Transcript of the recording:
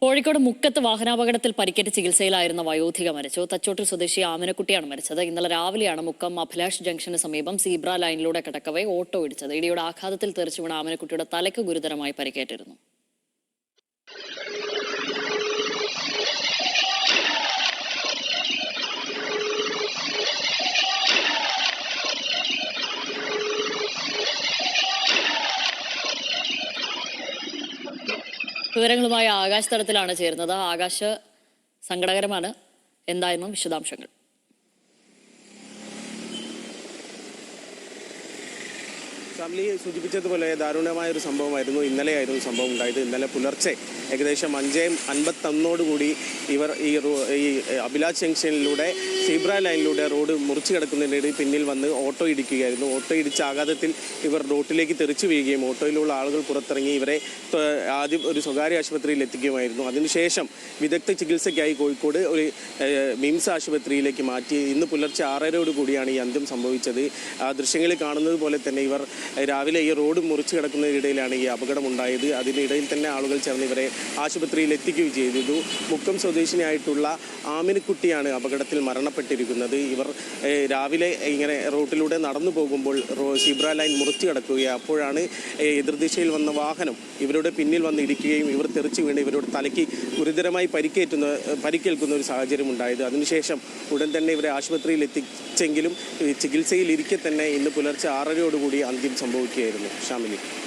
കോഴിക്കോട് മുക്കത്ത് വാഹനാപകടത്തിൽ പരിക്കേറ്റ് ചികിത്സയിലായിരുന്ന വയോധിക മരിച്ചു. തച്ചോട്ടിൽ സ്വദേശി ആമിനക്കുട്ടിയാണ് മരിച്ചത്. ഇന്നലെ രാവിലെയാണ് മുക്കം അഭിലാഷ് ജംഗ്ഷന് സമീപം സീബ്ര ലൈനിലൂടെ കടക്കവേ ഓട്ടോ ഇടിച്ചത്. ഇടിയുടെ ആഘാതത്തിൽ തെറിച്ചു വീണ ആമിനക്കുട്ടിയുടെ തലയ്ക്ക് ഗുരുതരമായി പരിക്കേറ്റിരുന്നു. വിവരങ്ങളുമായി ആകാശ് തലത്തിലാണ് ചേരുന്നത്. ആകാശ്, സങ്കടകരമാണ്. എന്തായിരുന്നു വിശദാംശങ്ങൾ? ഫാമിലി സൂചിപ്പിച്ചതുപോലെ ദാരുണമായൊരു സംഭവമായിരുന്നു. ഇന്നലെയായിരുന്നു സംഭവം ഉണ്ടായത്. ഇന്നലെ പുലർച്ചെ ഏകദേശം 5:51 ഇവർ ഈ അഭിലാഷ് ജംഗ്ഷനിലൂടെ സീബ്ര ലൈനിലൂടെ റോഡ് മുറിച്ചു കിടക്കുന്നതിനിടയിൽ പിന്നിൽ വന്ന് ഓട്ടോ ഇടിക്കുകയായിരുന്നു. ഓട്ടോ ഇടിച്ച ആഘാതത്തിൽ ഇവർ റോട്ടിലേക്ക് തെറിച്ചു വീഴുകയും ഓട്ടോയിലുള്ള ആളുകൾ പുറത്തിറങ്ങി ഇവരെ ആദ്യം ഒരു സ്വകാര്യ ആശുപത്രിയിൽ എത്തിക്കുകയായിരുന്നു. അതിനുശേഷം വിദഗ്ധ ചികിത്സയ്ക്കായി കോഴിക്കോട് ഒരു മിംസ് ആശുപത്രിയിലേക്ക് മാറ്റി. ഇന്ന് പുലർച്ചെ 6:30 ഈ അന്ത്യം സംഭവിച്ചത്. ആ ദൃശ്യങ്ങളിൽ കാണുന്നത് പോലെ തന്നെ ഇവർ രാവിലെ ഈ റോഡ് മുറിച്ചു കിടക്കുന്നതിനിടയിലാണ് ഈ അപകടമുണ്ടായത്. അതിനിടയിൽ തന്നെ ആളുകൾ ചേർന്ന് ഇവരെ ആശുപത്രിയിൽ എത്തിക്കുകയും ചെയ്തു. മുക്കം സ്വദേശിനിയായിട്ടുള്ള ആമിനക്കുട്ടിയാണ് അപകടത്തിൽ മരണപ്പെട്ടിരിക്കുന്നത്. ഇവർ രാവിലെ ഇങ്ങനെ റോട്ടിലൂടെ നടന്നു പോകുമ്പോൾ സീബ്ര ലൈൻ മുറിച്ചു കിടക്കുകയാണ്. അപ്പോഴാണ് എതിർദിശയിൽ വന്ന വാഹനം ഇവരുടെ പിന്നിൽ വന്ന് ഇടിക്കുകയും ഇവർ തെറിച്ചു വീണ് ഇവരുടെ തലയ്ക്ക് ഗുരുതരമായി പരിക്കേൽക്കുന്ന ഒരു സാഹചര്യം ഉണ്ടായത്. അതിനുശേഷം ഉടൻ തന്നെ ഇവരെ ആശുപത്രിയിൽ എത്തിച്ചെങ്കിലും ചികിത്സയിൽ ഇരിക്കെ തന്നെ ഇന്ന് പുലർച്ചെ 6:30 അന്ത്യം സംഭവിക്കുകയായിരുന്നു. ഷാമിലി.